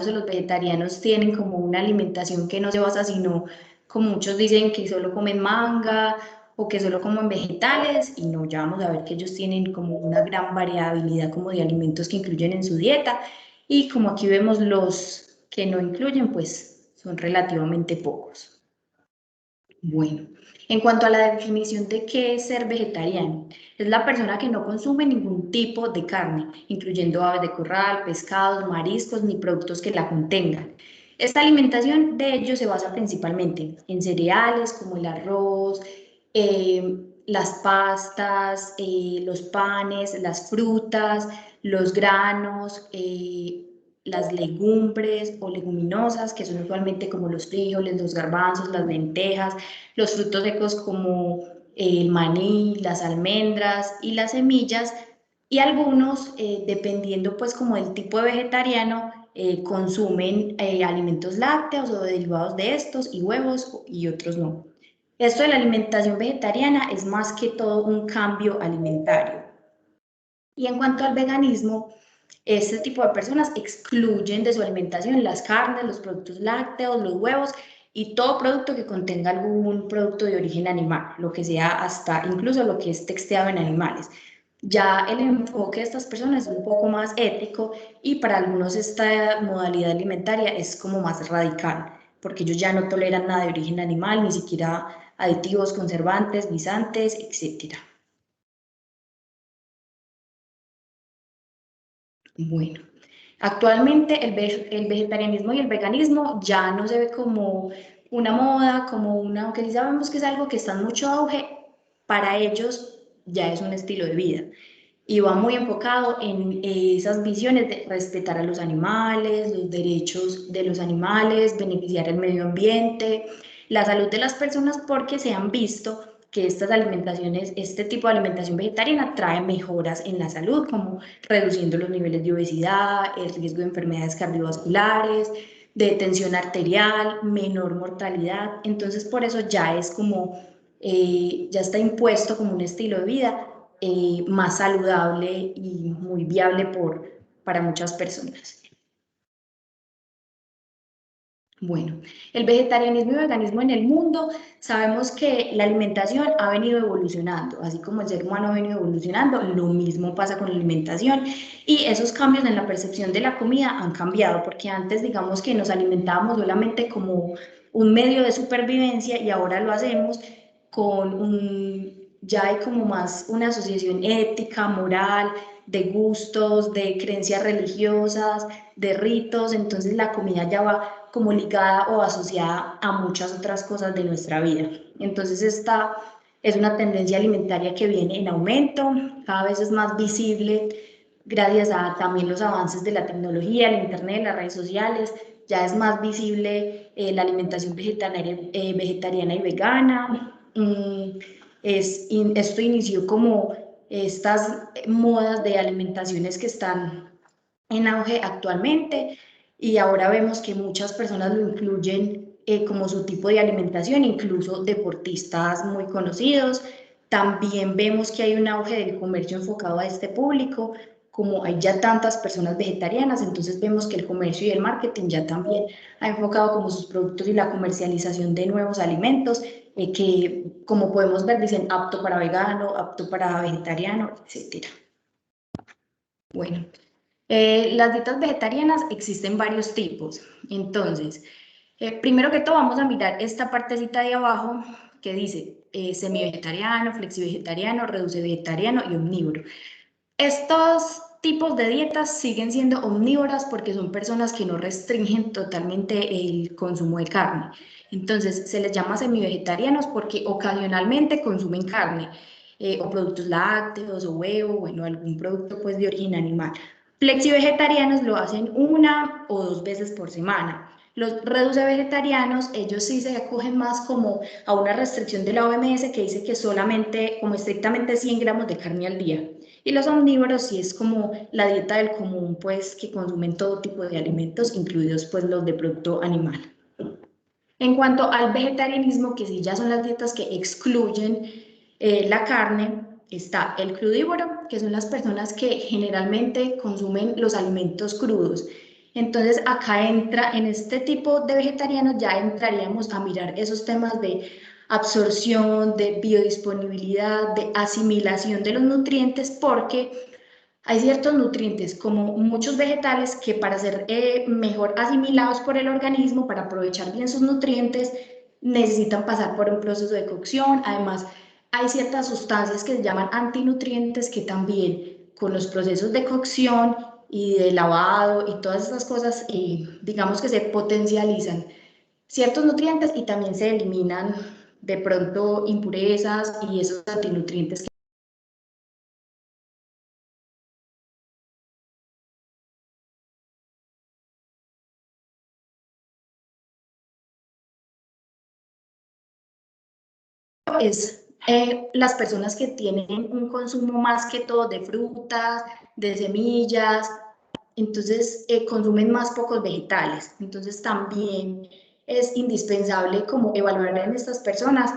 los vegetarianos tienen como una alimentación que no se basa sino, como muchos dicen, que solo comen manga o que solo comen vegetales, y no, ya vamos a ver que ellos tienen como una gran variabilidad como de alimentos que incluyen en su dieta, y como aquí vemos los que no incluyen, pues son relativamente pocos. Bueno, en cuanto a la definición de qué es ser vegetariano, es la persona que no consume ningún tipo de carne, incluyendo aves de corral, pescados, mariscos ni productos que la contengan. Esta alimentación de ellos se basa principalmente en cereales como el arroz, las pastas, los panes, las frutas, los granos, las legumbres o leguminosas, que son usualmente como los frijoles, los garbanzos, las lentejas, los frutos secos como el maní, las almendras y las semillas, y algunos, dependiendo pues como del tipo de vegetariano, consumen alimentos lácteos o derivados de estos y huevos, y otros no. Esto de la alimentación vegetariana es más que todo un cambio alimentario. Y en cuanto al veganismo, este tipo de personas excluyen de su alimentación las carnes, los productos lácteos, los huevos y todo producto que contenga algún producto de origen animal, lo que sea, hasta incluso lo que es texteado en animales. Ya el enfoque de estas personas es un poco más ético, y para algunos esta modalidad alimentaria es como más radical, porque ellos ya no toleran nada de origen animal, ni siquiera aditivos, conservantes, guisantes, etcétera. Bueno, actualmente el vegetarianismo y el veganismo ya no se ve como una moda, como una, aunque sí sabemos que es algo que está en mucho auge, para ellos ya es un estilo de vida y va muy enfocado en esas visiones de respetar a los animales, los derechos de los animales, beneficiar el medio ambiente, la salud de las personas, porque se han visto que estas alimentaciones, este tipo de alimentación vegetariana trae mejoras en la salud, como reduciendo los niveles de obesidad, el riesgo de enfermedades cardiovasculares, de tensión arterial, menor mortalidad. Entonces, por eso ya es como, ya está impuesto como un estilo de vida más saludable y muy viable para muchas personas. Bueno, el vegetarianismo y veganismo en el mundo, sabemos que la alimentación ha venido evolucionando, así como el ser humano ha venido evolucionando, lo mismo pasa con la alimentación, y esos cambios en la percepción de la comida han cambiado, porque antes digamos que nos alimentábamos solamente como un medio de supervivencia, y ahora lo hacemos con ya hay como más una asociación ética, moral, de gustos, de creencias religiosas, de ritos, entonces la comida ya va como ligada o asociada a muchas otras cosas de nuestra vida. Entonces esta es una tendencia alimentaria que viene en aumento, cada vez es más visible gracias a también los avances de la tecnología, el internet, las redes sociales. Ya es más visible la alimentación vegetariana y vegana. Esto inició como estas modas de alimentaciones que están en auge actualmente, y ahora vemos que muchas personas lo incluyen como su tipo de alimentación, incluso deportistas muy conocidos. También vemos que hay un auge del comercio enfocado a este público, como hay ya tantas personas vegetarianas, entonces vemos que el comercio y el marketing ya también ha enfocado como sus productos y la comercialización de nuevos alimentos, que como podemos ver dicen apto para vegano, apto para vegetariano, etcétera. Bueno, las dietas vegetarianas existen varios tipos. Entonces, primero que todo vamos a mirar esta partecita de abajo que dice semi-vegetariano, flexi-vegetariano, reduce-vegetariano y omnívoro. Estos tipos de dietas siguen siendo omnívoras porque son personas que no restringen totalmente el consumo de carne. Entonces, se les llama semi-vegetarianos porque ocasionalmente consumen carne, o productos lácteos o huevo, bueno, algún producto pues de origen animal. Flexi-vegetarianos lo hacen una o dos veces por semana. Los reduce vegetarianos, ellos sí se acogen más como a una restricción de la OMS que dice que solamente, como estrictamente 100 gramos de carne al día. Y los omnívoros sí es como la dieta del común, pues que consumen todo tipo de alimentos, incluidos pues los de producto animal. En cuanto al vegetarianismo, que sí ya son las dietas que excluyen la carne, está el crudívoro, que son las personas que generalmente consumen los alimentos crudos. Entonces acá entra, en este tipo de vegetarianos ya entraríamos a mirar esos temas de absorción, de biodisponibilidad, de asimilación de los nutrientes, porque hay ciertos nutrientes, como muchos vegetales, que para ser mejor asimilados por el organismo, para aprovechar bien sus nutrientes, necesitan pasar por un proceso de cocción. Además, hay ciertas sustancias que se llaman antinutrientes que también con los procesos de cocción y de lavado y todas estas cosas, digamos que se potencializan ciertos nutrientes y también se eliminan de pronto impurezas y esos antinutrientes. Es las personas que tienen un consumo más que todo de frutas, de semillas, entonces consumen más pocos vegetales. Entonces también es indispensable como evaluar en estas personas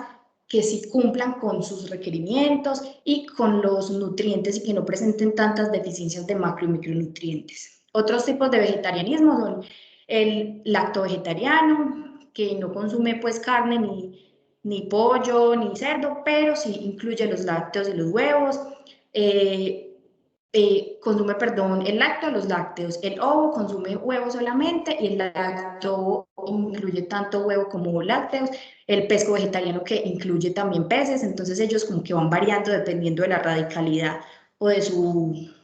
que sí cumplan con sus requerimientos y con los nutrientes y que no presenten tantas deficiencias de macro y micronutrientes. Otros tipos de vegetarianismo son el lacto vegetariano, que no consume pues carne ni pollo, ni cerdo, pero sí incluye los lácteos y los huevos. Eh, Consume, perdón, el lácteo, los lácteos. El ovo consume huevos solamente y el lácteo incluye tanto huevo como lácteos. El pesco vegetariano que incluye también peces, entonces ellos como que van variando dependiendo de la radicalidad o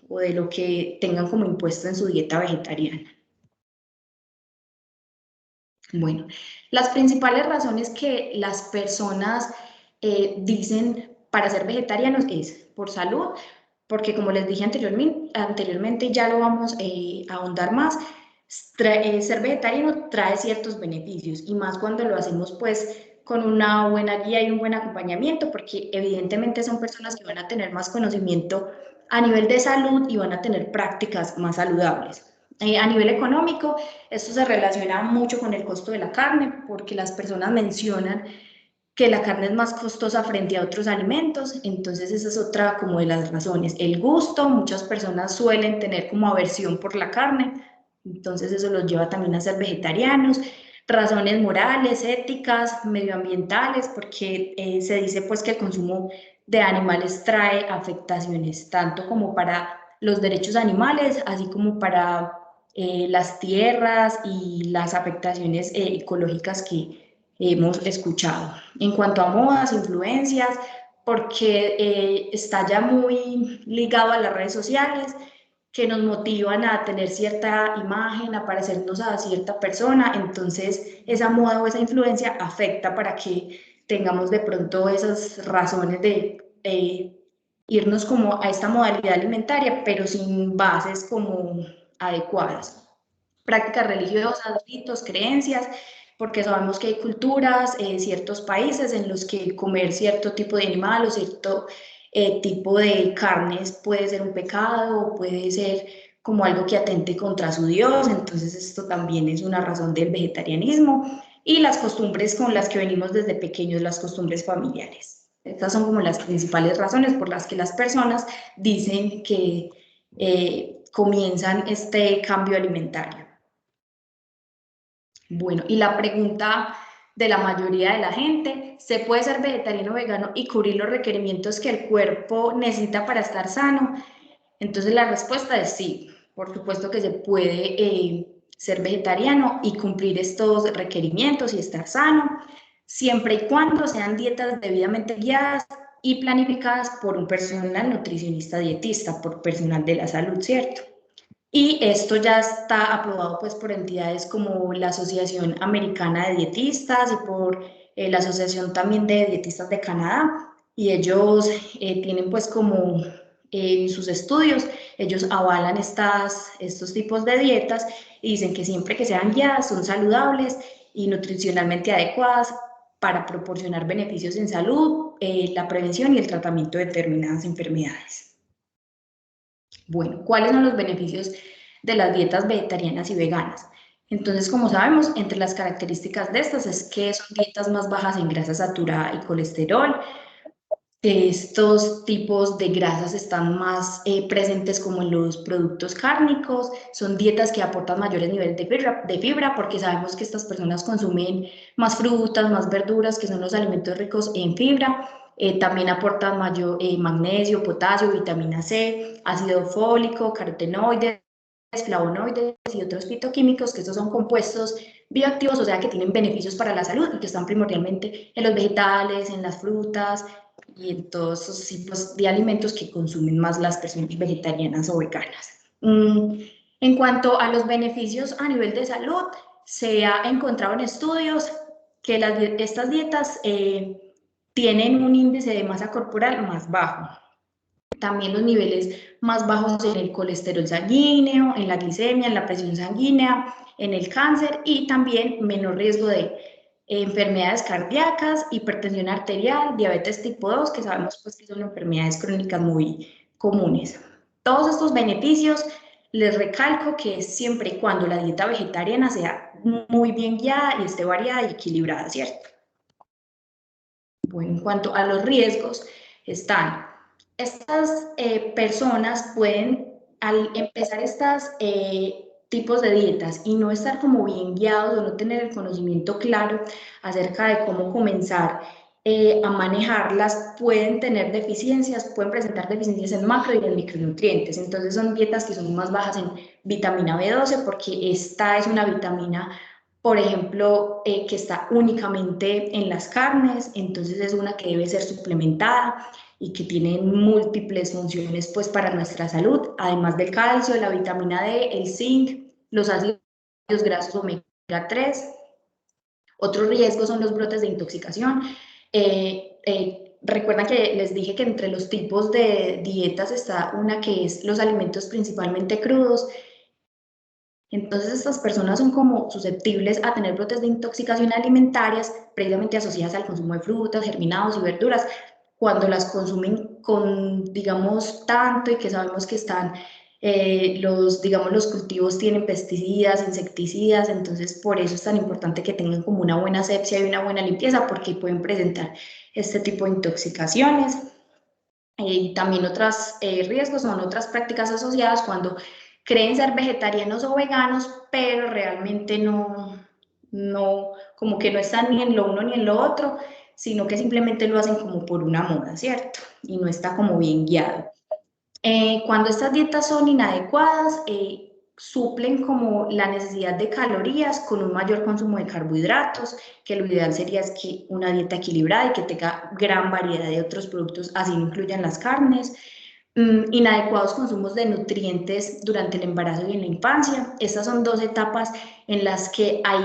o de lo que tengan como impuesto en su dieta vegetariana. Bueno, las principales razones que las personas dicen para ser vegetarianos es por salud, porque como les dije anteriormente ya lo vamos a ahondar más, ser vegetariano trae ciertos beneficios y más cuando lo hacemos pues con una buena guía y un buen acompañamiento, porque evidentemente son personas que van a tener más conocimiento a nivel de salud y van a tener prácticas más saludables. A nivel económico, esto se relaciona mucho con el costo de la carne, porque las personas mencionan que la carne es más costosa frente a otros alimentos, entonces esa es otra como de las razones. El gusto, muchas personas suelen tener como aversión por la carne, entonces eso los lleva también a ser vegetarianos. Razones morales, éticas, medioambientales, porque se dice pues que el consumo de animales trae afectaciones tanto como para los derechos animales, así como para las tierras y las afectaciones ecológicas que hemos escuchado. En cuanto a modas, influencias, porque está ya muy ligado a las redes sociales que nos motivan a tener cierta imagen, a parecernos a cierta persona, entonces esa moda o esa influencia afecta para que tengamos de pronto esas razones de irnos como a esta modalidad alimentaria, pero sin bases como adecuadas. Prácticas religiosas, ritos, creencias, porque sabemos que hay culturas, ciertos países en los que comer cierto tipo de animal o cierto tipo de carnes puede ser un pecado o puede ser como algo que atente contra su Dios, entonces esto también es una razón del vegetarianismo y las costumbres con las que venimos desde pequeños, las costumbres familiares. Estas son como las principales razones por las que las personas dicen que comienzan este cambio alimentario. Bueno, y la pregunta de la mayoría de la gente, ¿se puede ser vegetariano o vegano y cubrir los requerimientos que el cuerpo necesita para estar sano? Entonces la respuesta es sí, por supuesto que se puede ser vegetariano y cumplir estos requerimientos y estar sano, siempre y cuando sean dietas debidamente guiadas y planificadas por un personal nutricionista dietista, por personal de la salud, ¿cierto? Y esto ya está aprobado pues por entidades como la Asociación Americana de Dietistas y por la Asociación también de Dietistas de Canadá. Y ellos tienen pues como en sus estudios, ellos avalan estos tipos de dietas y dicen que siempre que sean guiadas son saludables y nutricionalmente adecuadas para proporcionar beneficios en salud, la prevención y el tratamiento de determinadas enfermedades. Bueno, ¿cuáles son los beneficios de las dietas vegetarianas y veganas? Entonces, como sabemos, entre las características de estas es que son dietas más bajas en grasa saturada y colesterol, que estos tipos de grasas están más presentes como en los productos cárnicos, son dietas que aportan mayores niveles de fibra porque sabemos que estas personas consumen más frutas, más verduras, que son los alimentos ricos en fibra. También aportan mayor, magnesio, potasio, vitamina C, ácido fólico, carotenoides, flavonoides y otros fitoquímicos, que estos son compuestos bioactivos, o sea, que tienen beneficios para la salud y que están primordialmente en los vegetales, en las frutas y en todos esos tipos de alimentos que consumen más las personas vegetarianas o veganas. En cuanto a los beneficios a nivel de salud, se ha encontrado en estudios que estas dietas tienen un índice de masa corporal más bajo, también los niveles más bajos en el colesterol sanguíneo, en la glicemia, en la presión sanguínea, en el cáncer y también menor riesgo de enfermedades cardíacas, hipertensión arterial, diabetes tipo 2, que sabemos pues que son enfermedades crónicas muy comunes. Todos estos beneficios, les recalco que siempre y cuando la dieta vegetariana sea muy bien guiada y esté variada y equilibrada, ¿cierto? Bueno, en cuanto a los riesgos, están estas personas pueden, al empezar estos tipos de dietas y no estar como bien guiados o no tener el conocimiento claro acerca de cómo comenzar a manejarlas, pueden tener deficiencias, pueden presentar deficiencias en macro y en micronutrientes. Entonces son dietas que son más bajas en vitamina B12 porque esta es una vitamina, por ejemplo, que está únicamente en las carnes, entonces es una que debe ser suplementada y que tiene múltiples funciones pues para nuestra salud, además del calcio, la vitamina D, el zinc, los ácidos grasos omega 3. Otros riesgos son los brotes de intoxicación. Recuerdan que les dije que entre los tipos de dietas está una que es los alimentos principalmente crudos. Entonces estas personas son como susceptibles a tener brotes de intoxicación alimentarias precisamente asociadas al consumo de frutas, germinados y verduras cuando las consumen con, digamos, tanto y que sabemos que están, digamos, los cultivos tienen pesticidas, insecticidas, entonces por eso es tan importante que tengan como una buena asepsia y una buena limpieza porque pueden presentar este tipo de intoxicaciones. Y también otros riesgos son otras prácticas asociadas cuando creen ser vegetarianos o veganos, pero realmente como que no están ni en lo uno ni en lo otro, sino que simplemente lo hacen como por una moda, ¿cierto? Y no está como bien guiado. Cuando estas dietas son inadecuadas, suplen como la necesidad de calorías con un mayor consumo de carbohidratos, que lo ideal sería es que una dieta equilibrada y que tenga gran variedad de otros productos, así no incluyan las carnes. Inadecuados consumos de nutrientes durante el embarazo y en la infancia. Estas son dos etapas en las que hay,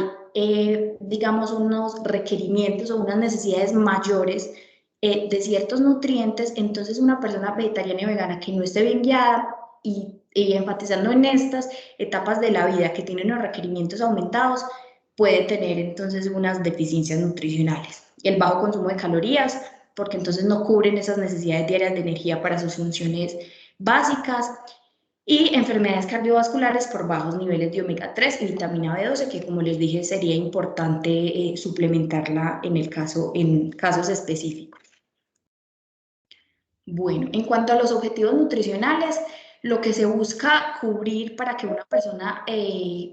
digamos, unos requerimientos o unas necesidades mayores de ciertos nutrientes. Entonces una persona vegetariana y vegana que no esté bien guiada y enfatizando en estas etapas de la vida que tienen los requerimientos aumentados, puede tener entonces unas deficiencias nutricionales. El bajo consumo de calorías, porque entonces no cubren esas necesidades diarias de energía para sus funciones básicas, y enfermedades cardiovasculares por bajos niveles de omega 3 y vitamina B12, que como les dije sería importante suplementarla en casos específicos. Bueno, en cuanto a los objetivos nutricionales, lo que se busca cubrir para que una persona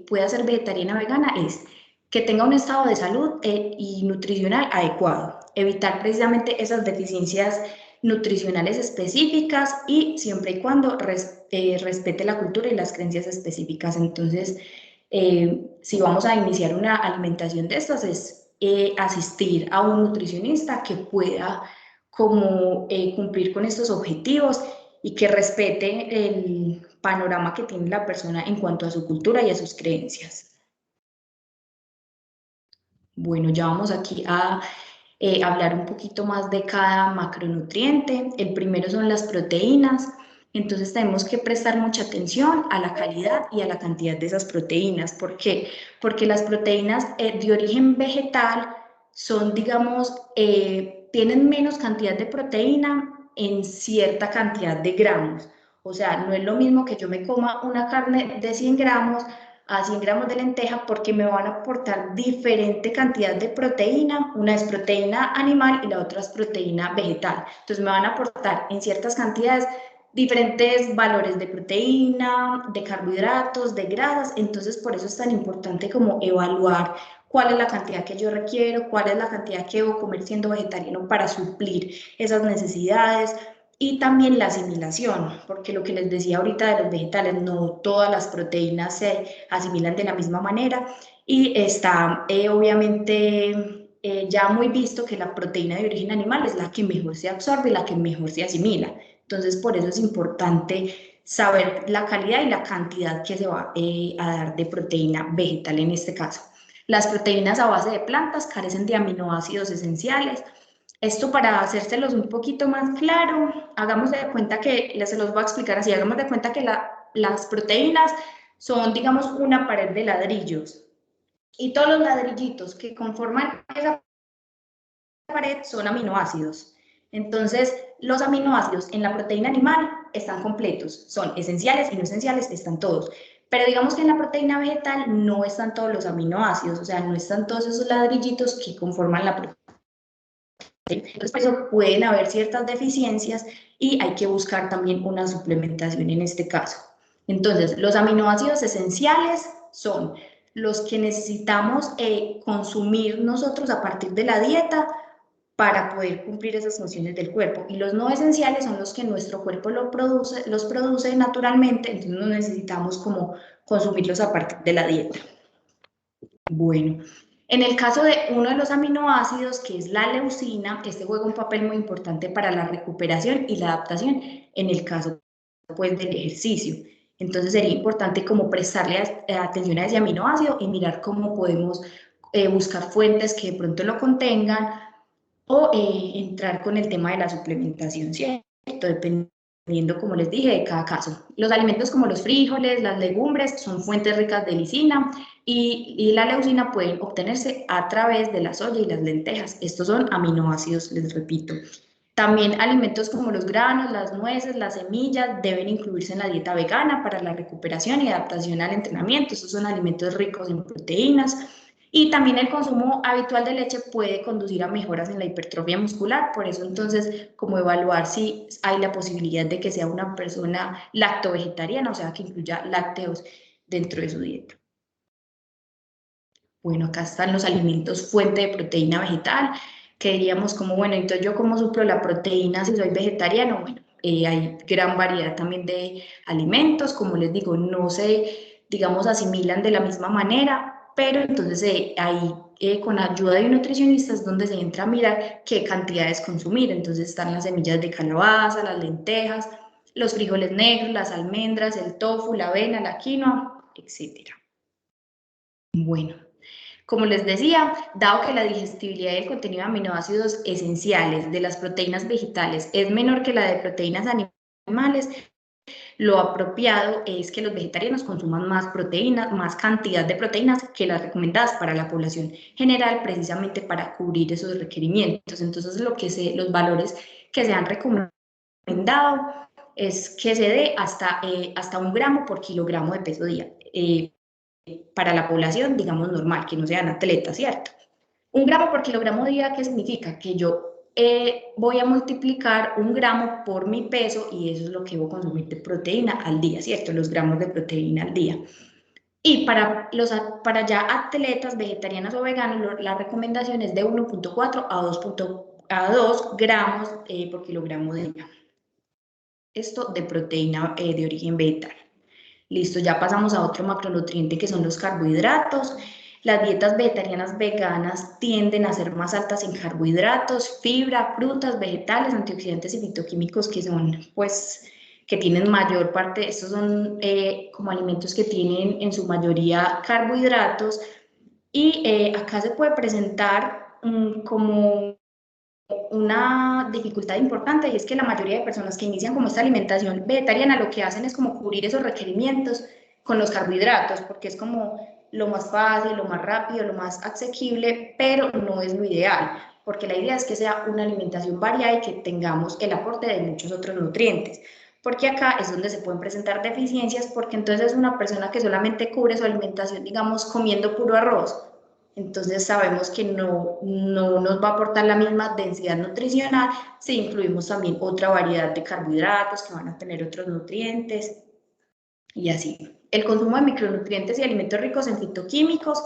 pueda ser vegetariana o vegana es que tenga un estado de salud y nutricional adecuado, evitar precisamente esas deficiencias nutricionales específicas y siempre y cuando respete la cultura y las creencias específicas. Entonces, si vamos a iniciar una alimentación de estas, es asistir a un nutricionista que pueda como cumplir con estos objetivos y que respete el panorama que tiene la persona en cuanto a su cultura y a sus creencias. Bueno, ya vamos aquí a hablar un poquito más de cada macronutriente. El primero son las proteínas. Entonces tenemos que prestar mucha atención a la calidad y a la cantidad de esas proteínas. ¿Por qué? Porque las proteínas de origen vegetal son, digamos, tienen menos cantidad de proteína en cierta cantidad de gramos. O sea, no es lo mismo que yo me coma una carne de 100 gramos a 100 gramos de lenteja porque me van a aportar diferente cantidad de proteína. Una es proteína animal y la otra es proteína vegetal. Entonces me van a aportar en ciertas cantidades diferentes valores de proteína, de carbohidratos, de grasas. Entonces por eso es tan importante como evaluar cuál es la cantidad que yo requiero, cuál es la cantidad que debo comer siendo vegetariano para suplir esas necesidades. Y también la asimilación, porque lo que les decía ahorita de los vegetales, no todas las proteínas se asimilan de la misma manera y está obviamente ya muy visto que la proteína de origen animal es la que mejor se absorbe y la que mejor se asimila. Entonces, por eso es importante saber la calidad y la cantidad que se va a dar de proteína vegetal en este caso. Las proteínas a base de plantas carecen de aminoácidos esenciales. Esto para hacérselos un poquito más claro, hagamos de cuenta que, se los voy a explicar así, hagamos de cuenta que las proteínas son, digamos, una pared de ladrillos y todos los ladrillitos que conforman esa pared son aminoácidos. Entonces, los aminoácidos en la proteína animal están completos, son esenciales y no esenciales, están todos. Pero digamos que en la proteína vegetal no están todos los aminoácidos, o sea, no están todos esos ladrillitos que conforman la proteína. Entonces, por eso pueden haber ciertas deficiencias y hay que buscar también una suplementación en este caso. Entonces, los aminoácidos esenciales son los que necesitamos consumir nosotros a partir de la dieta para poder cumplir esas funciones del cuerpo. Y los no esenciales son los que nuestro cuerpo los produce naturalmente, entonces no necesitamos como consumirlos a partir de la dieta. Bueno, en el caso de uno de los aminoácidos, que es la leucina, este juega un papel muy importante para la recuperación y la adaptación en el caso pues, del ejercicio. Entonces sería importante como prestarle atención a ese aminoácido y mirar cómo podemos buscar fuentes que de pronto lo contengan o entrar con el tema de la suplementación, ¿cierto? Dependiendo, como les dije, de cada caso. Los alimentos como los frijoles, las legumbres, son fuentes ricas de lisina y la leucina pueden obtenerse a través de la soya y las lentejas. Estos son aminoácidos, les repito. También alimentos como los granos, las nueces, las semillas deben incluirse en la dieta vegana para la recuperación y adaptación al entrenamiento. Estos son alimentos ricos en proteínas. Y también el consumo habitual de leche puede conducir a mejoras en la hipertrofia muscular, por eso entonces como evaluar si hay la posibilidad de que sea una persona lacto-vegetariana, o sea que incluya lácteos dentro de su dieta. Bueno, acá están los alimentos fuente de proteína vegetal, que diríamos como, bueno, entonces yo cómo suplo la proteína si soy vegetariano, bueno, hay gran variedad también de alimentos, como les digo, no se, digamos, asimilan de la misma manera, pero entonces ahí con ayuda de un nutricionista es donde se entra a mirar qué cantidades consumir, entonces están las semillas de calabaza, las lentejas, los frijoles negros, las almendras, el tofu, la avena, la quinoa, etcétera. Bueno. Como les decía, dado que la digestibilidad y el contenido de aminoácidos esenciales de las proteínas vegetales es menor que la de proteínas animales, lo apropiado es que los vegetarianos consuman más proteínas, más cantidad de proteínas que las recomendadas para la población general, precisamente para cubrir esos requerimientos. Entonces, los valores que se han recomendado es que se dé hasta 1 gramo por kilogramo de peso día. Para la población, digamos, normal, que no sean atletas, ¿cierto? 1 gramo por kilogramo día, ¿qué significa? Que yo voy a multiplicar 1 gramo por mi peso y eso es lo que voy a consumir de proteína al día, ¿cierto? Los gramos de proteína al día. Y para ya atletas vegetarianas o veganos, la recomendación es de 1.4 a 2 gramos por kilogramo de día. Esto de proteína de origen vegetal. Listo, ya pasamos a otro macronutriente que son los carbohidratos. Las dietas vegetarianas veganas tienden a ser más altas en carbohidratos, fibra, frutas, vegetales, antioxidantes y fitoquímicos que son, pues, que tienen mayor parte, estos son como alimentos que tienen en su mayoría carbohidratos y acá se puede presentar como una dificultad importante y es que la mayoría de personas que inician como esta alimentación vegetariana lo que hacen es como cubrir esos requerimientos con los carbohidratos porque es como lo más fácil, lo más rápido, lo más asequible, pero no es lo ideal porque la idea es que sea una alimentación variada y que tengamos el aporte de muchos otros nutrientes. porque acá es donde se pueden presentar deficiencias, porque entonces es una persona que solamente cubre su alimentación, digamos, comiendo puro arroz. Entonces sabemos que no nos va a aportar la misma densidad nutricional si incluimos también otra variedad de carbohidratos que van a tener otros nutrientes y así. El consumo de micronutrientes y alimentos ricos en fitoquímicos.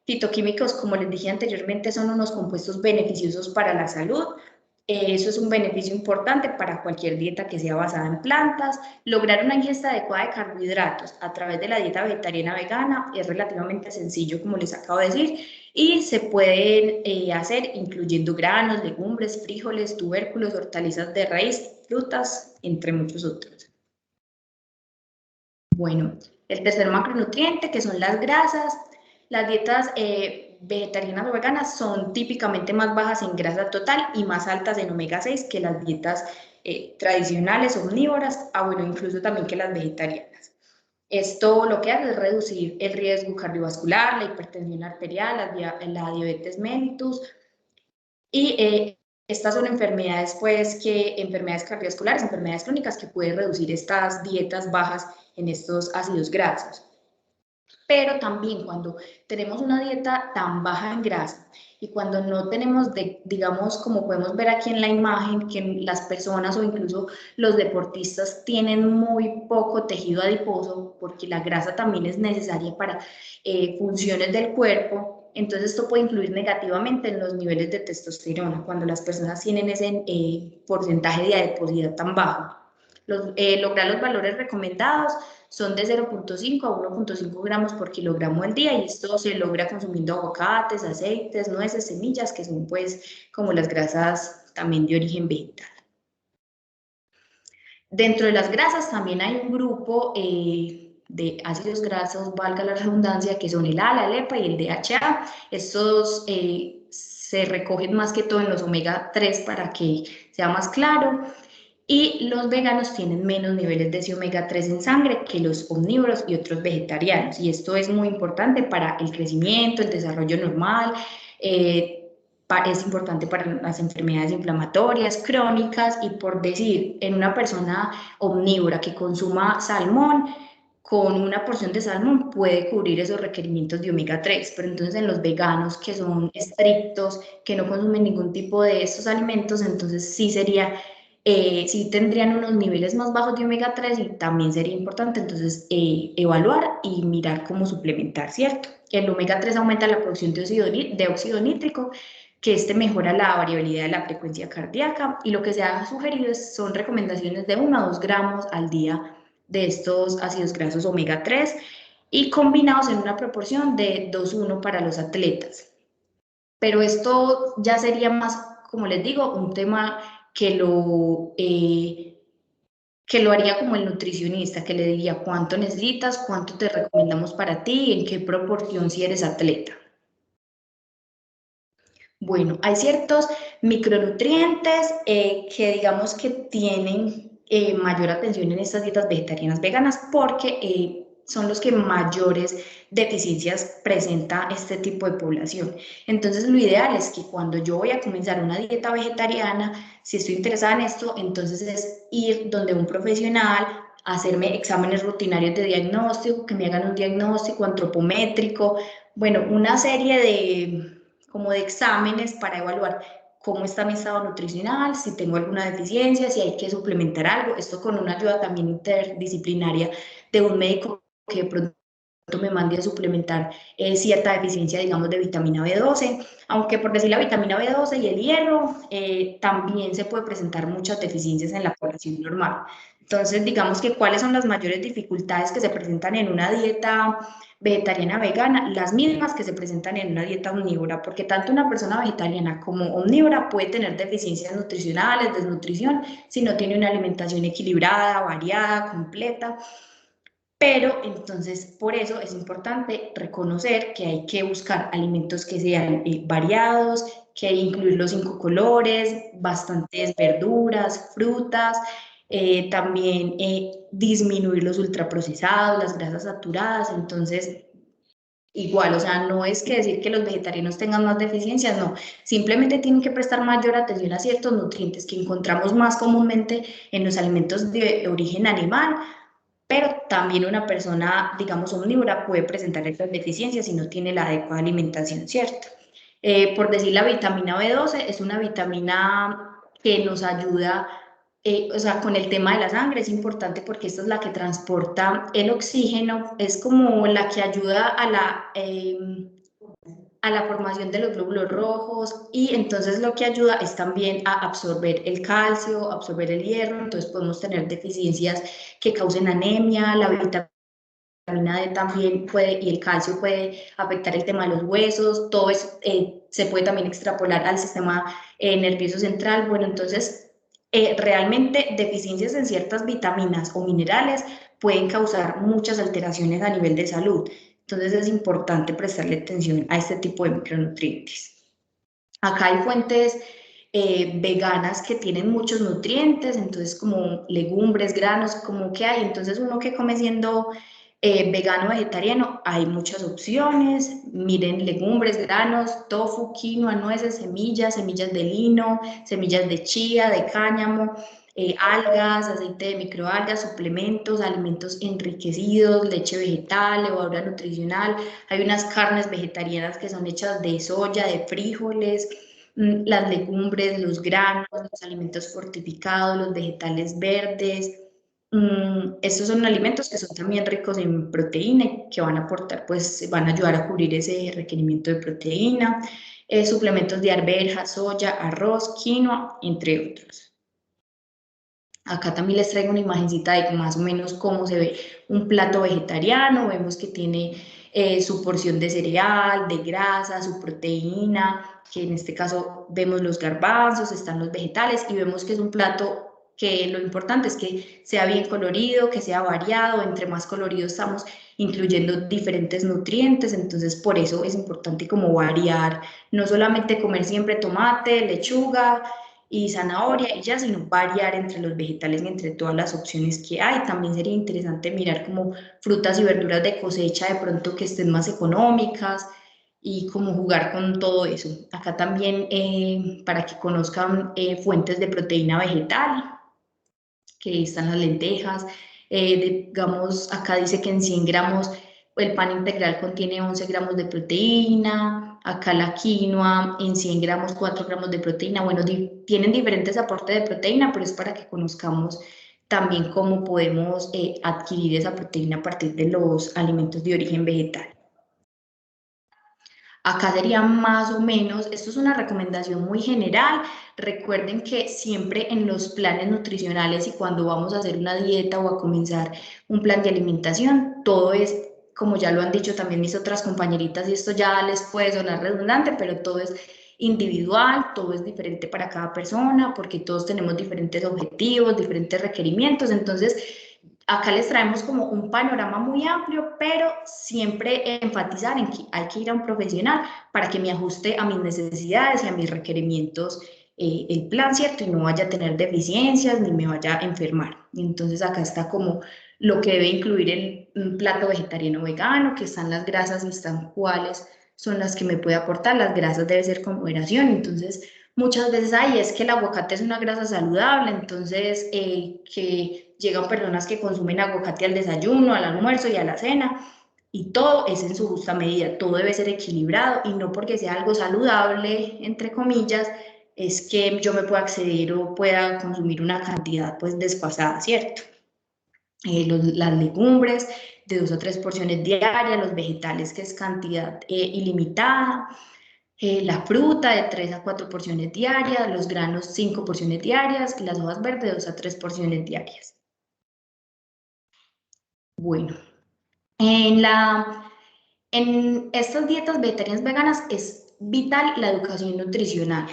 Fitoquímicos, como les dije anteriormente, son unos compuestos beneficiosos para la salud. Eso es un beneficio importante para cualquier dieta que sea basada en plantas. Lograr una ingesta adecuada de carbohidratos a través de la dieta vegetariana vegana es relativamente sencillo, como les acabo de decir, y se pueden hacer incluyendo granos, legumbres, frijoles, tubérculos, hortalizas de raíz, frutas, entre muchos otros. Bueno, el tercer macronutriente, que son las grasas. Las dietas vegetarianas o veganas son típicamente más bajas en grasa total y más altas en omega 6 que las dietas tradicionales omnívoras, bueno, incluso también que las vegetarianas. Esto lo que hace es reducir el riesgo cardiovascular, la hipertensión arterial, la diabetes mellitus y estas son enfermedades, pues, enfermedades cardiovasculares, enfermedades crónicas que pueden reducir estas dietas bajas en estos ácidos grasos. Pero también cuando tenemos una dieta tan baja en grasa y cuando no tenemos, digamos, como podemos ver aquí en la imagen, que las personas o incluso los deportistas tienen muy poco tejido adiposo, porque la grasa también es necesaria para funciones del cuerpo, entonces esto puede influir negativamente en los niveles de testosterona cuando las personas tienen ese porcentaje de adiposidad tan bajo. Lograr los valores recomendados son de 0,5 a 1,5 gramos por kilogramo al día y esto se logra consumiendo aguacates, aceites, nueces, semillas, que son pues como las grasas también de origen vegetal. Dentro de las grasas también hay un grupo de ácidos grasos, valga la redundancia, que son el A, la LEPA y el DHA. Estos se recogen más que todo en los omega 3 para que sea más claro. Y los veganos tienen menos niveles de ese omega 3 en sangre que los omnívoros y otros vegetarianos. Y esto es muy importante para el crecimiento, el desarrollo normal, es importante para las enfermedades inflamatorias crónicas y por decir, en una persona omnívora que consuma salmón, con una porción de salmón puede cubrir esos requerimientos de omega 3, pero entonces en los veganos que son estrictos, que no consumen ningún tipo de estos alimentos, entonces sí sería sí tendrían unos niveles más bajos de omega 3 y también sería importante entonces evaluar y mirar cómo suplementar, ¿cierto? El omega 3 aumenta la producción de óxido nítrico, que este mejora la variabilidad de la frecuencia cardíaca y lo que se ha sugerido son recomendaciones de 1 a 2 gramos al día de estos ácidos grasos omega 3 y combinados en una proporción de 2:1 para los atletas. Pero esto ya sería más, como les digo, un tema que lo haría como el nutricionista, que le diría cuánto necesitas, cuánto te recomendamos para ti y en qué proporción si eres atleta. Bueno, hay ciertos micronutrientes que digamos que tienen mayor atención en estas dietas vegetarianas veganas porque son los que mayores deficiencias presenta este tipo de población. Entonces, lo ideal es que cuando yo voy a comenzar una dieta vegetariana, si estoy interesada en esto, entonces es ir donde un profesional, hacerme exámenes rutinarios de diagnóstico, que me hagan un diagnóstico antropométrico, bueno, una serie como de exámenes para evaluar cómo está mi estado nutricional, si tengo alguna deficiencia, si hay que suplementar algo, esto con una ayuda también interdisciplinaria de un médico que de pronto me mande a suplementar cierta deficiencia, digamos, de vitamina B12, aunque por decir la vitamina B12 y el hierro, también se puede presentar muchas deficiencias en la población normal. Entonces, digamos que cuáles son las mayores dificultades que se presentan en una dieta vegetariana vegana, las mismas que se presentan en una dieta omnívora, porque tanto una persona vegetariana como omnívora puede tener deficiencias nutricionales, desnutrición, si no tiene una alimentación equilibrada, variada, completa. Pero entonces, por eso es importante reconocer que hay que buscar alimentos que sean variados, que hay que incluir los 5 colores, bastantes verduras, frutas, también disminuir los ultraprocesados, las grasas saturadas. Entonces, igual, o sea, no es que decir que los vegetarianos tengan más deficiencias, no, simplemente tienen que prestar mayor atención a ciertos nutrientes que encontramos más comúnmente en los alimentos de origen animal, pero también una persona, digamos, omnívora puede presentar estas deficiencias si no tiene la adecuada alimentación, ¿cierto? Por decir, la vitamina B12 es una vitamina que nos ayuda, o sea, con el tema de la sangre es importante porque esta es la que transporta el oxígeno, es como la que ayuda a la formación de los glóbulos rojos y entonces lo que ayuda es también a absorber el calcio, absorber el hierro, entonces podemos tener deficiencias que causen anemia, la vitamina D también puede, y el calcio puede afectar el tema de los huesos, todo eso se puede también extrapolar al sistema nervioso central. Bueno, entonces realmente deficiencias en ciertas vitaminas o minerales pueden causar muchas alteraciones a nivel de salud. Entonces es importante prestarle atención a este tipo de micronutrientes. Acá hay fuentes veganas que tienen muchos nutrientes, entonces como legumbres, granos, como que hay. Entonces uno que come siendo vegano, vegetariano, hay muchas opciones. Miren, legumbres, granos, tofu, quinoa, nueces, semillas, semillas de lino, semillas de chía, de cáñamo, algas, aceite de microalgas, suplementos, alimentos enriquecidos, leche vegetal, levadura nutricional. Hay unas carnes vegetarianas que son hechas de soya, de frijoles, las legumbres, los granos, los alimentos fortificados, los vegetales verdes. Estos son alimentos que son también ricos en proteína y que van a aportar, pues van a ayudar a cubrir ese requerimiento de proteína. Suplementos de arveja, soya, arroz, quinoa, entre otros. Acá también les traigo una imagencita de más o menos cómo se ve un plato vegetariano. Vemos que tiene su porción de cereal, de grasa, su proteína, que en este caso vemos los garbanzos, están los vegetales y vemos que es un plato que lo importante es que sea bien colorido, que sea variado. Entre más colorido estamos incluyendo diferentes nutrientes, entonces por eso es importante como variar, no solamente comer siempre tomate, lechuga y zanahoria y ya, sino variar entre los vegetales y entre todas las opciones que hay. También sería interesante mirar como frutas y verduras de cosecha de pronto que estén más económicas y como jugar con todo eso. Acá también para que conozcan fuentes de proteína vegetal, que están las lentejas. Digamos, acá dice que en 100 gramos el pan integral contiene 11 gramos de proteína, acá la quinoa en 100 gramos 4 gramos de proteína. Bueno, tienen diferentes aportes de proteína, pero es para que conozcamos también cómo podemos adquirir esa proteína a partir de los alimentos de origen vegetal. Acá sería más o menos, esto es una recomendación muy general. Recuerden que siempre en los planes nutricionales y cuando vamos a hacer una dieta o a comenzar un plan de alimentación, todo es, como ya lo han dicho también mis otras compañeritas, y esto ya les puede sonar redundante, pero todo es individual, todo es diferente para cada persona, porque todos tenemos diferentes objetivos, diferentes requerimientos. Entonces, acá les traemos como un panorama muy amplio, pero siempre enfatizar en que hay que ir a un profesional para que me ajuste a mis necesidades y a mis requerimientos el plan, ¿cierto? Y no vaya a tener deficiencias ni me vaya a enfermar. Entonces acá está como lo que debe incluir un plato vegetariano o vegano, que están las grasas y están cuáles son las que me puede aportar. Las grasas debe ser con moderación, entonces muchas veces hay, es que el aguacate es una grasa saludable, entonces que llegan personas que consumen aguacate al desayuno, al almuerzo y a la cena, y todo es en su justa medida, todo debe ser equilibrado y no porque sea algo saludable, entre comillas, es que yo me pueda acceder o pueda consumir una cantidad pues desfasada, ¿cierto? Las legumbres de 2 a 3 porciones diarias, los vegetales que es cantidad ilimitada, la fruta de 3 a 4 porciones diarias, los granos 5 porciones diarias, las hojas verdes 2 a 3 porciones diarias. Bueno, en estas dietas vegetarianas veganas es vital la educación nutricional,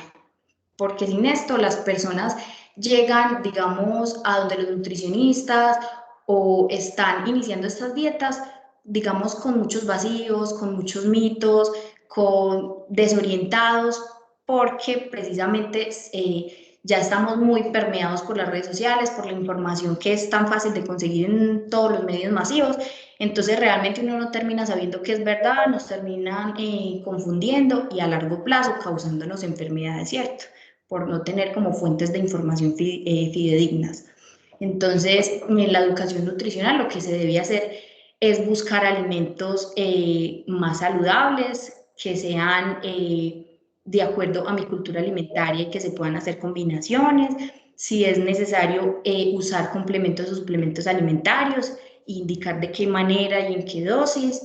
porque sin esto las personas llegan, digamos, a donde los nutricionistas o están iniciando estas dietas, digamos, con muchos vacíos, con muchos mitos, con desorientados, porque precisamente ya estamos muy permeados por las redes sociales, por la información que es tan fácil de conseguir en todos los medios masivos. Entonces realmente uno no termina sabiendo qué es verdad, nos terminan confundiendo y a largo plazo causándonos enfermedades, ¿cierto? Por no tener como fuentes de información fidedignas. Entonces, en la educación nutricional lo que se debe hacer es buscar alimentos más saludables, que sean de acuerdo a mi cultura alimentaria y que se puedan hacer combinaciones. Si es necesario usar complementos o suplementos alimentarios, indicar de qué manera y en qué dosis.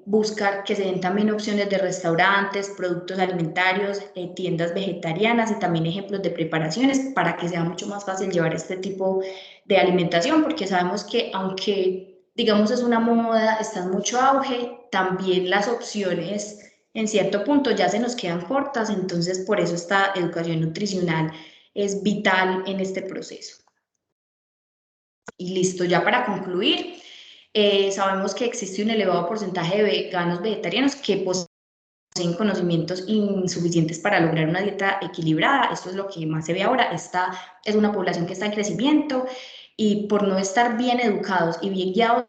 Buscar que se den también opciones de restaurantes, productos alimentarios, tiendas vegetarianas y también ejemplos de preparaciones para que sea mucho más fácil llevar este tipo de alimentación, porque sabemos que aunque digamos es una moda, está en mucho auge, también las opciones en cierto punto ya se nos quedan cortas, entonces por eso esta educación nutricional es vital en este proceso. Y listo, ya para concluir, sabemos que existe un elevado porcentaje de veganos vegetarianos que poseen conocimientos insuficientes para lograr una dieta equilibrada. Esto es lo que más se ve ahora. Esta es una población que está en crecimiento y por no estar bien educados y bien guiados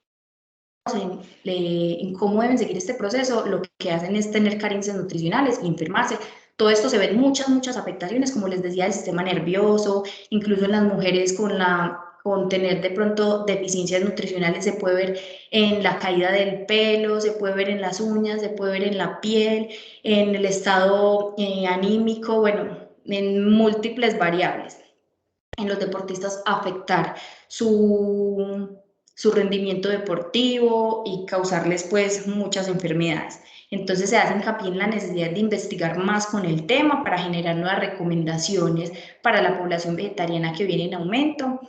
en cómo deben seguir este proceso, lo que hacen es tener carencias nutricionales y enfermarse. Todo esto se ve en muchas afectaciones, como les decía, del sistema nervioso, incluso en las mujeres con tener de pronto deficiencias nutricionales se puede ver en la caída del pelo, se puede ver en las uñas, se puede ver en la piel, en el estado anímico, bueno, en múltiples variables. En los deportistas afectar su rendimiento deportivo y causarles pues muchas enfermedades. Entonces se hace hincapié en la necesidad de investigar más con el tema para generar nuevas recomendaciones para la población vegetariana que viene en aumento.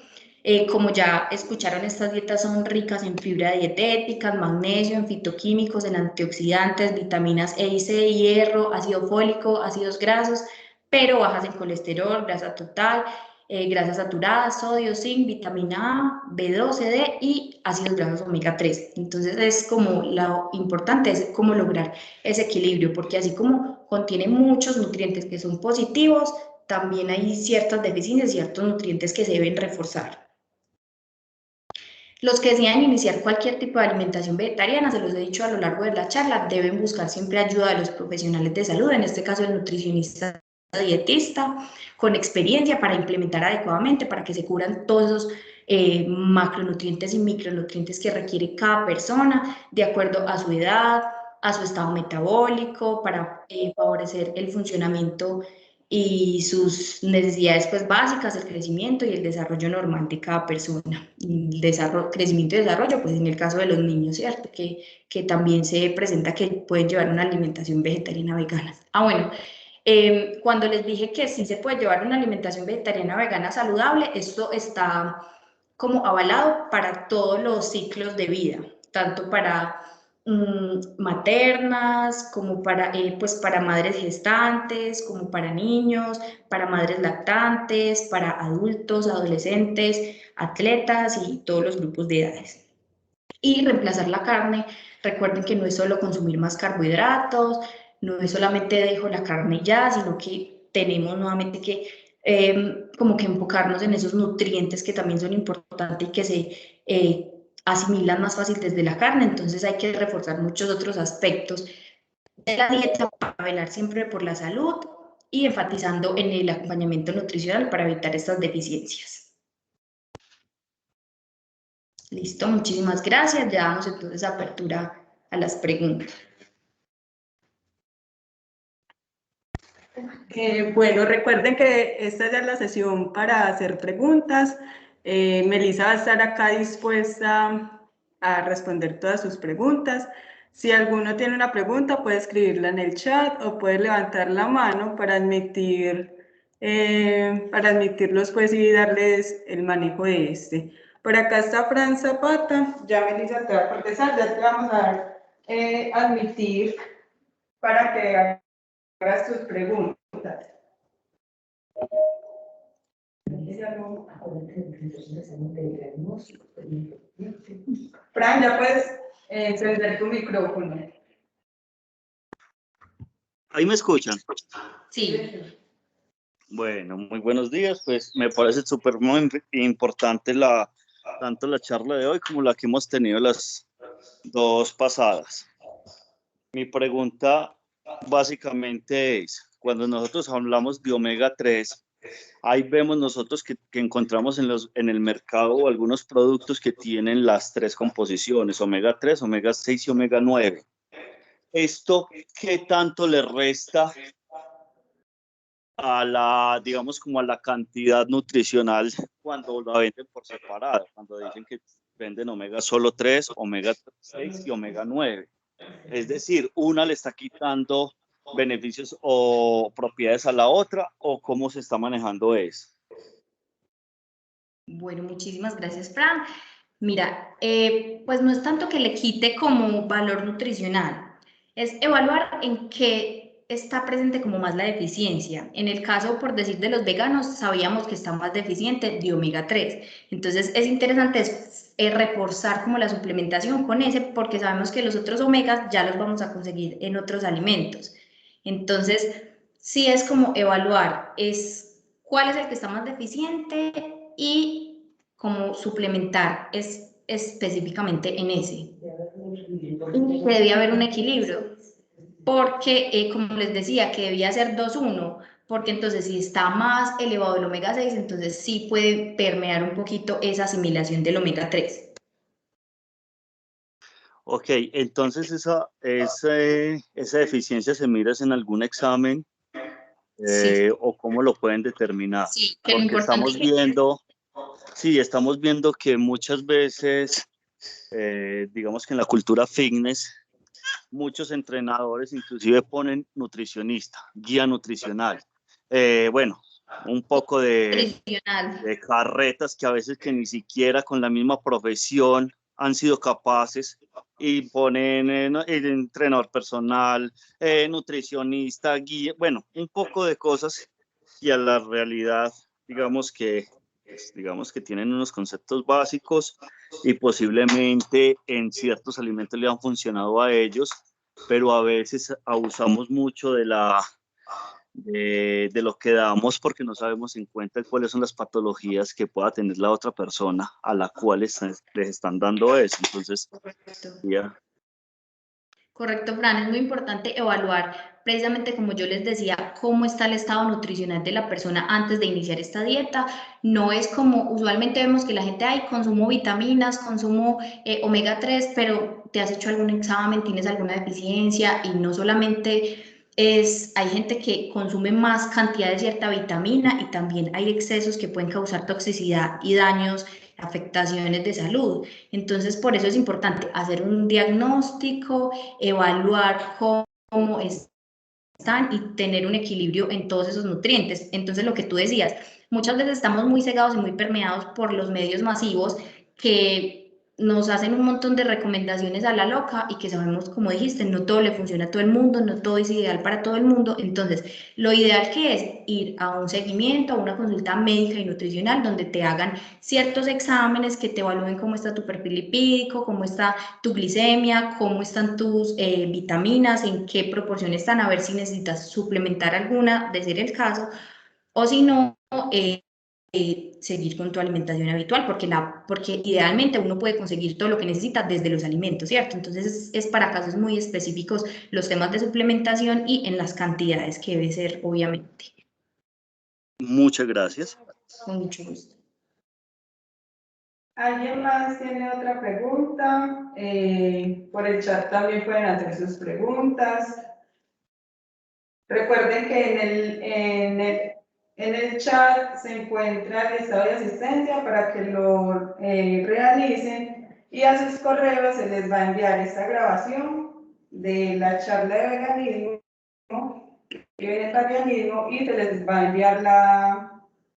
Como ya escucharon, estas dietas son ricas en fibra dietética, magnesio, en fitoquímicos, en antioxidantes, vitaminas E y C, hierro, ácido fólico, ácidos grasos, pero bajas en colesterol, grasa total, grasas saturadas, sodio, zinc, vitamina A, B12, D y ácidos grasos omega 3. Entonces es como lo importante es cómo lograr ese equilibrio, porque así como contiene muchos nutrientes que son positivos, también hay ciertas deficiencias, ciertos nutrientes que se deben reforzar. Los que desean iniciar cualquier tipo de alimentación vegetariana, se los he dicho a lo largo de la charla, deben buscar siempre ayuda de los profesionales de salud, en este caso el nutricionista dietista, con experiencia para implementar adecuadamente, para que se cubran todos esos macronutrientes y micronutrientes que requiere cada persona, de acuerdo a su edad, a su estado metabólico, para favorecer el funcionamiento y sus necesidades pues básicas, el crecimiento y el desarrollo normal de cada persona. El crecimiento y desarrollo, pues en el caso de los niños, ¿cierto? Que también se presenta que pueden llevar una alimentación vegetariana vegana. Bueno, cuando les dije que sí se puede llevar una alimentación vegetariana vegana saludable, esto está como avalado para todos los ciclos de vida, tanto para maternas, como para, pues para madres gestantes, como para niños, para madres lactantes, para adultos, adolescentes, atletas y todos los grupos de edades. Y reemplazar la carne, recuerden que no es solo consumir más carbohidratos, no es solamente dejo la carne ya, sino que tenemos nuevamente que como que enfocarnos en esos nutrientes que también son importantes y que se asimilan más fácil desde la carne, entonces hay que reforzar muchos otros aspectos de la dieta para velar siempre por la salud y enfatizando en el acompañamiento nutricional para evitar estas deficiencias. Listo, muchísimas gracias. Ya damos entonces apertura a las preguntas. Bueno, recuerden que esta ya es la sesión para hacer preguntas. Melissa va a estar acá dispuesta a responder todas sus preguntas. Si alguno tiene una pregunta, puede escribirla en el chat o puede levantar la mano para admitirlos pues, y darles el manejo de este. Por acá está Fran Zapata. Ya Melissa te va a contestar, ya te vamos a dar admitir para que hagas tus preguntas. Fran, ya puedes encender tu micrófono. ¿Ahí me escuchan? Sí. Bueno, muy buenos días. Pues me parece súper muy importante la tanto la charla de hoy como la que hemos tenido las dos pasadas. Mi pregunta básicamente es, cuando nosotros hablamos de omega 3, ahí vemos nosotros que encontramos en el mercado algunos productos que tienen las tres composiciones, omega 3, omega 6 y omega 9. ¿Esto qué tanto le resta a la, digamos, como a la cantidad nutricional cuando la venden por separado, cuando dicen que venden omega solo 3, omega 6 y omega 9? Es decir, una le está quitando beneficios o propiedades a la otra, o cómo se está manejando eso. Bueno, muchísimas gracias, Fran. Mira, pues no es tanto que le quite como valor nutricional, es evaluar en qué está presente como más la deficiencia. En el caso, por decir, de los veganos, sabíamos que está más deficiente de omega 3. Entonces, es interesante reforzar como la suplementación con ese, porque sabemos que los otros omegas ya los vamos a conseguir en otros alimentos. Entonces, sí es como evaluar, es cuál es el que está más deficiente y cómo suplementar específicamente en ese. Y que debía haber un equilibrio, porque como les decía, que debía ser 2-1, porque entonces si está más elevado el omega 6, entonces sí puede permear un poquito esa asimilación del omega 3. Ok, entonces esa deficiencia se mira en algún examen, Sí, o cómo lo pueden determinar, sí, que lo porque importante es que... estamos viendo que muchas veces, digamos que en la cultura fitness, muchos entrenadores inclusive ponen nutricionista, guía nutricional. Bueno, un poco de carretas que a veces que ni siquiera con la misma profesión han sido capaces, y ponen el entrenador personal, nutricionista, guía, bueno, un poco de cosas, y a la realidad, digamos que tienen unos conceptos básicos y posiblemente en ciertos alimentos le han funcionado a ellos, pero a veces abusamos mucho de lo que damos porque no sabemos en cuenta cuáles son las patologías que pueda tener la otra persona a la cual les están dando eso. Entonces, ya. Correcto, Fran, es muy importante evaluar precisamente, como yo les decía, cómo está el estado nutricional de la persona antes de iniciar esta dieta. No es como usualmente vemos que la gente, ay, consumo vitaminas, consumo omega 3, pero te has hecho algún examen, tienes alguna deficiencia, y no solamente hay gente que consume más cantidad de cierta vitamina, y también hay excesos que pueden causar toxicidad y daños, afectaciones de salud. Entonces, por eso es importante hacer un diagnóstico, evaluar cómo están y tener un equilibrio en todos esos nutrientes. Entonces, lo que tú decías, muchas veces estamos muy cegados y muy permeados por los medios masivos que nos hacen un montón de recomendaciones a la loca, y que sabemos, como dijiste, no todo le funciona a todo el mundo, no todo es ideal para todo el mundo. Entonces, lo ideal que es ir a un seguimiento, a una consulta médica y nutricional, donde te hagan ciertos exámenes que te evalúen cómo está tu perfil lipídico, cómo está tu glicemia, cómo están tus vitaminas, en qué proporción están, a ver si necesitas suplementar alguna, de ser el caso, o si no, seguir con tu alimentación habitual, porque idealmente uno puede conseguir todo lo que necesita desde los alimentos, ¿cierto? Entonces es para casos muy específicos los temas de suplementación y en las cantidades que debe ser, obviamente. Muchas gracias. Con mucho gusto. ¿Alguien más tiene otra pregunta? Por el chat también pueden hacer sus preguntas. Recuerden que en el chat se encuentra el estado de asistencia para que lo realicen, y a sus correos se les va a enviar esta grabación de la charla de veganismo y vegetarianismo, y se les va a enviar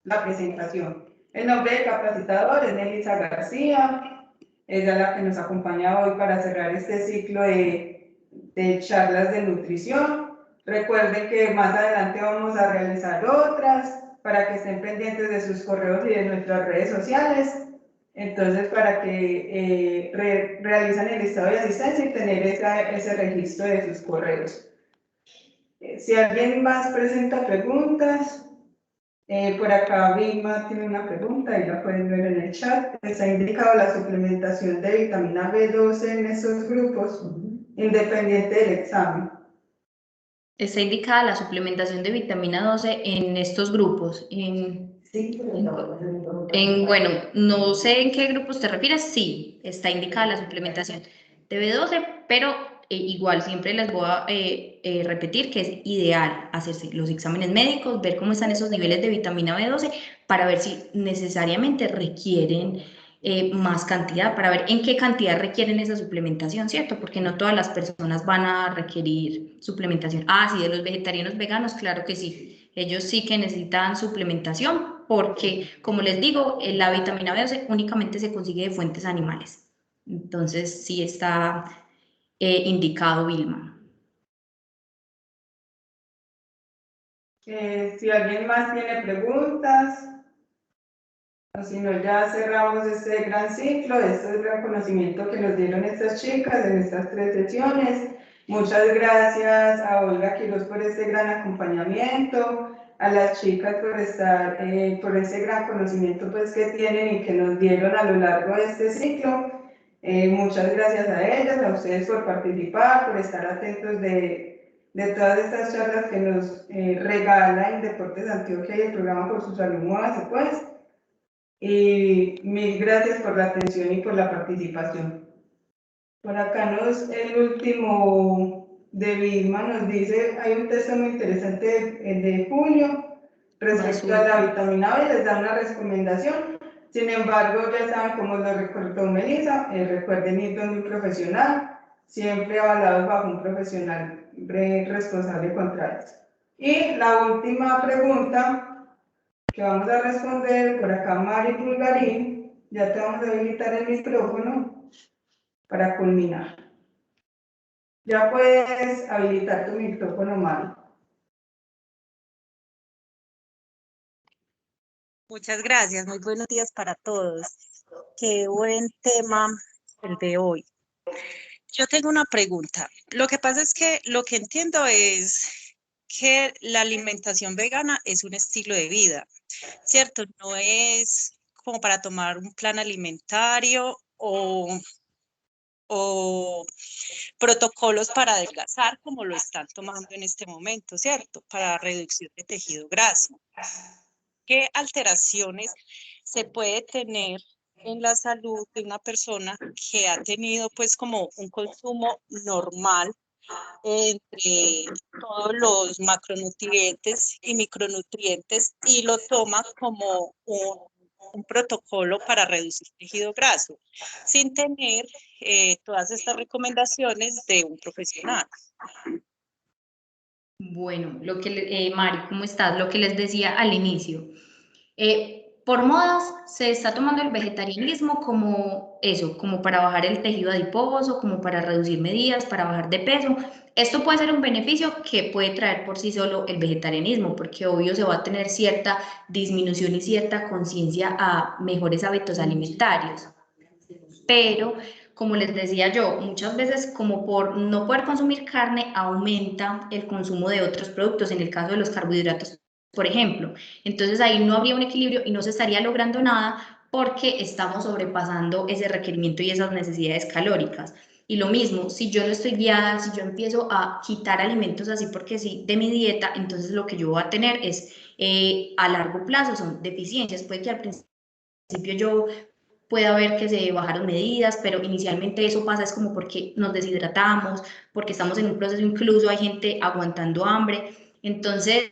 la presentación. El nombre del capacitador es Melissa García, ella es la que nos acompaña hoy para cerrar este ciclo de charlas de nutrición. Recuerden que más adelante vamos a realizar otras para que estén pendientes de sus correos y de nuestras redes sociales. Entonces, para que realizan el estado de asistencia y tener ese registro de sus correos. Si alguien más presenta preguntas. Por acá Vilma tiene una pregunta y la pueden ver en el chat. ¿Está indicado la suplementación de vitamina B12 en esos grupos, independiente del examen? Está indicada la suplementación de vitamina 12 en estos grupos. Bueno, no sé en qué grupos te refieres. Sí, está indicada la suplementación de B12, pero igual siempre les voy a repetir que es ideal hacerse los exámenes médicos, ver cómo están esos niveles de vitamina B12 para ver si necesariamente requieren más cantidad, para ver en qué cantidad requieren esa suplementación, ¿cierto? Porque no todas las personas van a requerir suplementación. Ah, sí, de los vegetarianos veganos, claro que sí. Ellos sí que necesitan suplementación porque, como les digo, la vitamina B12 únicamente se consigue de fuentes animales. Entonces, sí está indicado, Vilma. Si alguien más tiene preguntas, o si no, ya cerramos este gran ciclo, este gran conocimiento que nos dieron estas chicas en estas 3 sesiones. Muchas gracias a Olga Quiroz por este gran acompañamiento, a las chicas por estar, por ese gran conocimiento pues, que tienen y que nos dieron a lo largo de este ciclo. Muchas gracias a ellas, a ustedes por participar, por estar atentos de todas estas charlas que nos regala Deportes Antioquia y el programa Por su Salud Muévase Pues. Y mil gracias por la atención y por la participación. Por acá el último de Vilma nos dice, hay un texto muy interesante, el de junio, respecto a la vitamina B, les da una recomendación. Sin embargo, ya saben, como lo recordó Melissa, recuerden ir donde un profesional, siempre avalados bajo un profesional responsable contra esto. Y la última pregunta que vamos a responder por acá, Mari Pulgarín. Ya te vamos a habilitar el micrófono para culminar. Ya puedes habilitar tu micrófono, Mari. Muchas gracias, muy buenos días para todos. Qué buen tema el de hoy. Yo tengo una pregunta. Lo que pasa es que lo que entiendo es que la alimentación vegana es un estilo de vida, ¿cierto? No es como para tomar un plan alimentario o protocolos para adelgazar como lo están tomando en este momento, ¿cierto? Para reducción de tejido graso. ¿Qué alteraciones se puede tener en la salud de una persona que ha tenido pues como un consumo normal entre todos los macronutrientes y micronutrientes y lo toma como un protocolo para reducir tejido graso, sin tener todas estas recomendaciones de un profesional? Bueno, Mari, ¿cómo estás? Lo que les decía al inicio. Por modas se está tomando el vegetarianismo como eso, como para bajar el tejido adiposo, como para reducir medidas, para bajar de peso. Esto puede ser un beneficio que puede traer por sí solo el vegetarianismo, porque obvio se va a tener cierta disminución y cierta conciencia a mejores hábitos alimentarios. Pero, como les decía yo, muchas veces como por no poder consumir carne aumenta el consumo de otros productos, en el caso de los carbohidratos, por ejemplo. Entonces ahí no habría un equilibrio y no se estaría logrando nada porque estamos sobrepasando ese requerimiento y esas necesidades calóricas. Y lo mismo, si yo no estoy guiada, si yo empiezo a quitar alimentos así porque sí de mi dieta, entonces lo que yo voy a tener es a largo plazo son deficiencias. Puede que al principio yo pueda ver que se bajaron medidas, pero inicialmente eso pasa es como porque nos deshidratamos, porque estamos en un proceso, incluso hay gente aguantando hambre. Entonces,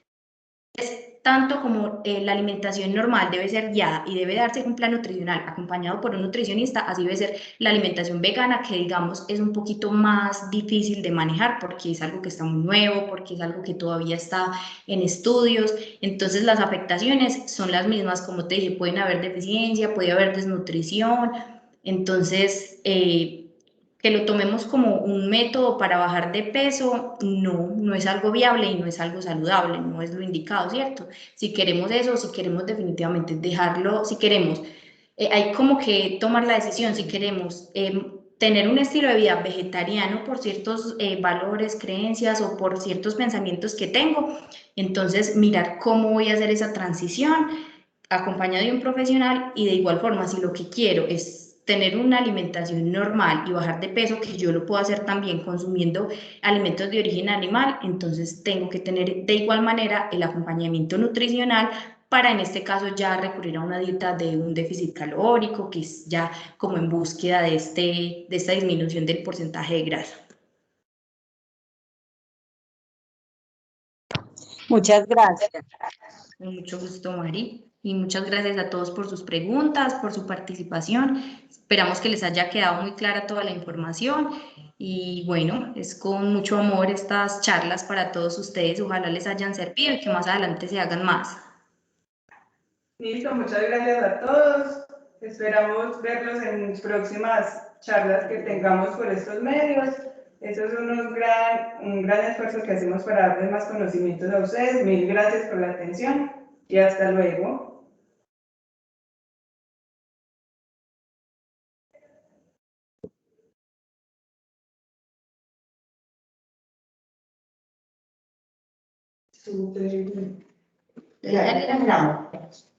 tanto como la alimentación normal debe ser guiada y debe darse un plan nutricional acompañado por un nutricionista, así debe ser la alimentación vegana, que digamos es un poquito más difícil de manejar porque es algo que está muy nuevo, porque es algo que todavía está en estudios. Entonces las afectaciones son las mismas, como te dije, pueden haber deficiencia, puede haber desnutrición. Entonces, que lo tomemos como un método para bajar de peso, no es algo viable y no es algo saludable, no es lo indicado, ¿cierto? Si queremos eso, si queremos definitivamente dejarlo, si queremos, hay como que tomar la decisión, si queremos tener un estilo de vida vegetariano por ciertos valores, creencias o por ciertos pensamientos que tengo, entonces mirar cómo voy a hacer esa transición acompañado de un profesional y de igual forma, si lo que quiero es tener una alimentación normal y bajar de peso, que yo lo puedo hacer también consumiendo alimentos de origen animal, entonces tengo que tener de igual manera el acompañamiento nutricional para en este caso ya recurrir a una dieta de un déficit calórico, que es ya como en búsqueda de esta disminución del porcentaje de grasa. Muchas gracias. Con mucho gusto, Mari. Y muchas gracias a todos por sus preguntas, por su participación. Esperamos que les haya quedado muy clara toda la información. Y bueno, es con mucho amor estas charlas para todos ustedes. Ojalá les hayan servido y que más adelante se hagan más. Listo, muchas gracias a todos. Esperamos verlos en próximas charlas que tengamos por estos medios. Eso es un gran esfuerzo que hacemos para darles más conocimientos a ustedes. Mil gracias por la atención y hasta luego. Ya terminamos.